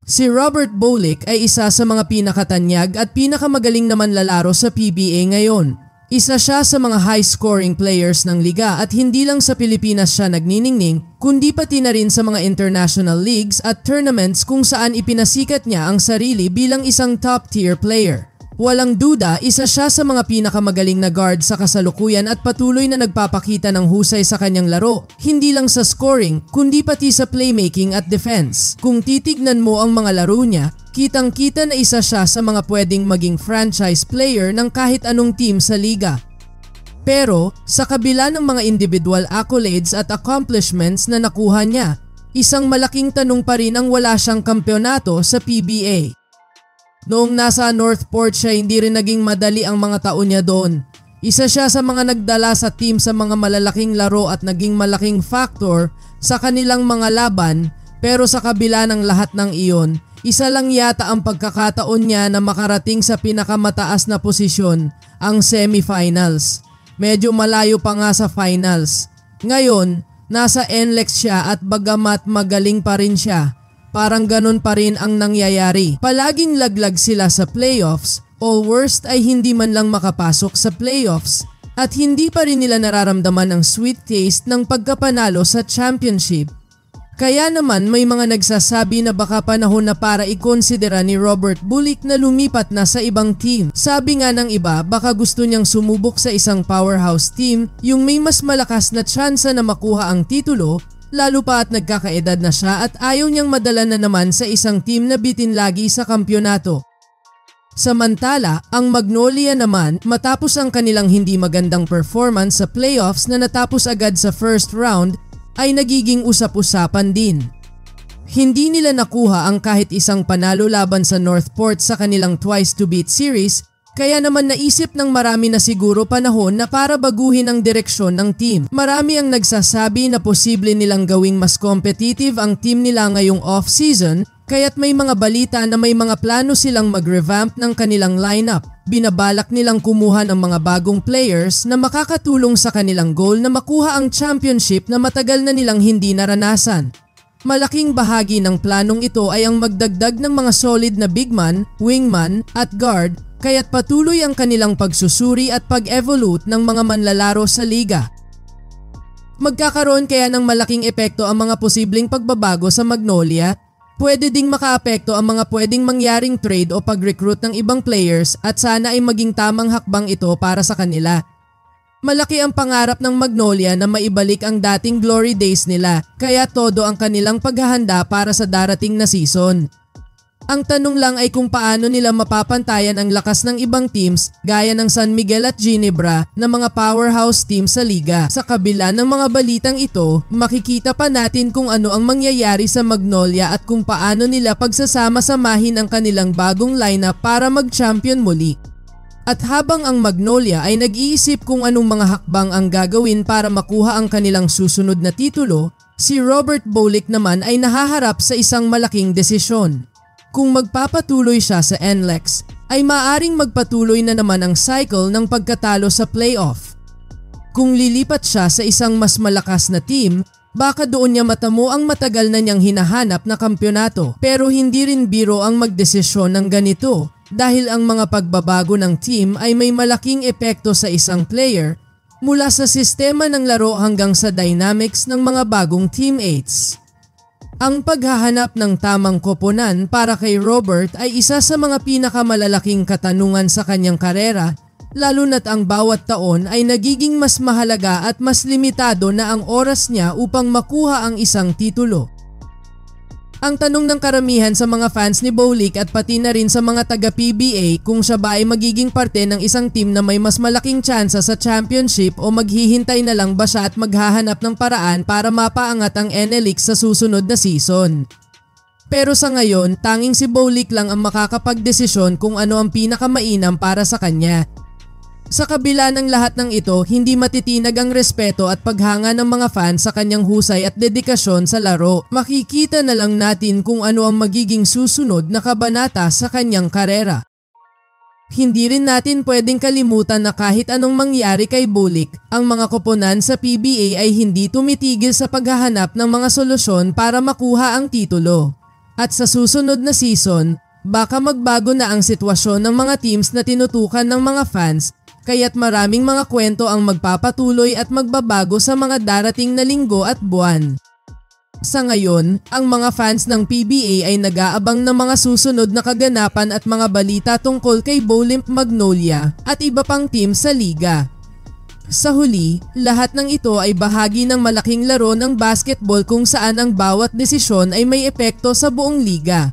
Si Robert Bolick ay isa sa mga pinakatanyag at pinakamagaling na manlalaro sa PBA ngayon. Isa siya sa mga high-scoring players ng liga at hindi lang sa Pilipinas siya nagniningning, kundi pati na rin sa mga international leagues at tournaments kung saan ipinasikat niya ang sarili bilang isang top-tier player. Walang duda, isa siya sa mga pinakamagaling na guard sa kasalukuyan at patuloy na nagpapakita ng husay sa kanyang laro, hindi lang sa scoring kundi pati sa playmaking at defense. Kung titignan mo ang mga laro niya, kitang-kita na isa siya sa mga pwedeng maging franchise player ng kahit anong team sa liga. Pero sa kabila ng mga individual accolades at accomplishments na nakuha niya, isang malaking tanong pa rin ang wala siyang kampyonato sa PBA. Noong nasa Northport siya, hindi rin naging madali ang mga taon niya doon. Isa siya sa mga nagdala sa team sa mga malalaking laro at naging malaking factor sa kanilang mga laban, pero sa kabila ng lahat ng iyon, isa lang yata ang pagkakataon niya na makarating sa pinakamataas na posisyon, ang semifinals. Medyo malayo pa nga sa finals. Ngayon, nasa NLEX siya at bagamat magaling pa rin siya, parang ganun pa rin ang nangyayari. Palaging laglag sila sa playoffs, all worst ay hindi man lang makapasok sa playoffs at hindi pa rin nila nararamdaman ang sweet taste ng pagkapanalo sa championship. Kaya naman may mga nagsasabi na baka panahon na para ikonsidera ni Robert Bolick na lumipat na sa ibang team. Sabi nga ng iba, baka gusto niyang sumubok sa isang powerhouse team, yung may mas malakas na tsansa na makuha ang titulo, lalo pa at nagkakaedad na siya at ayaw niyang madala na naman sa isang team na bitin lagi sa kampyonato. Samantala, ang Magnolia naman, matapos ang kanilang hindi magandang performance sa playoffs na natapos agad sa first round, ay nagiging usap-usapan din. Hindi nila nakuha ang kahit isang panalo laban sa Northport sa kanilang twice-to-beat series, kaya naman naisip ng marami na siguro panahon na para baguhin ang direksyon ng team. Marami ang nagsasabi na posible nilang gawing mas competitive ang team nila ngayong off-season, kaya't may mga balita na may mga plano silang mag-revamp ng kanilang lineup. Binabalak nilang kumuha ng mga bagong players na makakatulong sa kanilang goal na makuha ang championship na matagal na nilang hindi naranasan. Malaking bahagi ng planong ito ay ang magdagdag ng mga solid na big man, wingman at guard, kaya't patuloy ang kanilang pagsusuri at pag-evolute ng mga manlalaro sa liga. Magkakaroon kaya ng malaking epekto ang mga posibleng pagbabago sa Magnolia. Pwede ding makaapekto ang mga pwedeng mangyaring trade o pag-recruit ng ibang players at sana ay maging tamang hakbang ito para sa kanila. Malaki ang pangarap ng Magnolia na maibalik ang dating glory days nila, kaya todo ang kanilang paghahanda para sa darating na season. Ang tanong lang ay kung paano nila mapapantayan ang lakas ng ibang teams gaya ng San Miguel at Ginebra na mga powerhouse team sa liga. Sa kabila ng mga balitang ito, makikita pa natin kung ano ang mangyayari sa Magnolia at kung paano nila pagsasama-samahin ang kanilang bagong lineup para mag-champion muli. At habang ang Magnolia ay nag-iisip kung anong mga hakbang ang gagawin para makuha ang kanilang susunod na titulo, si Robert Bolick naman ay nahaharap sa isang malaking desisyon. Kung magpapatuloy siya sa NLEX, ay maaring magpatuloy na naman ang cycle ng pagkatalo sa playoff. Kung lilipat siya sa isang mas malakas na team, baka doon niya matamo ang matagal na niyang hinahanap na kampyonato. Pero hindi rin biro ang magdesisyon ng ganito dahil ang mga pagbabago ng team ay may malaking epekto sa isang player mula sa sistema ng laro hanggang sa dynamics ng mga bagong teammates. Ang paghahanap ng tamang koponan para kay Robert ay isa sa mga pinakamalalaking katanungan sa kanyang karera, lalo na't ang bawat taon ay nagiging mas mahalaga at mas limitado na ang oras niya upang makuha ang isang titulo. Ang tanong ng karamihan sa mga fans ni Bolick at pati na rin sa mga taga-PBA kung siya ba ay magiging parte ng isang team na may mas malaking tsansa sa championship o maghihintay na lang ba siya at maghahanap ng paraan para mapaangat ang NLEX sa susunod na season. Pero sa ngayon, tanging si Bolick lang ang makakapagdesisyon kung ano ang pinakamainam para sa kanya. Sa kabila ng lahat ng ito, hindi matitinag ang respeto at paghanga ng mga fans sa kanyang husay at dedikasyon sa laro. Makikita na lang natin kung ano ang magiging susunod na kabanata sa kanyang karera. Hindi rin natin pwedeng kalimutan na kahit anong mangyari kay Bolick, ang mga koponan sa PBA ay hindi tumitigil sa paghahanap ng mga solusyon para makuha ang titulo. At sa susunod na season, baka magbago na ang sitwasyon ng mga teams na tinutukan ng mga fans, kaya't maraming mga kwento ang magpapatuloy at magbabago sa mga darating na linggo at buwan. Sa ngayon, ang mga fans ng PBA ay nag-aabang ng mga susunod na kaganapan at mga balita tungkol kay Bolimp Magnolia at iba pang team sa liga. Sa huli, lahat ng ito ay bahagi ng malaking laro ng basketball kung saan ang bawat desisyon ay may epekto sa buong liga.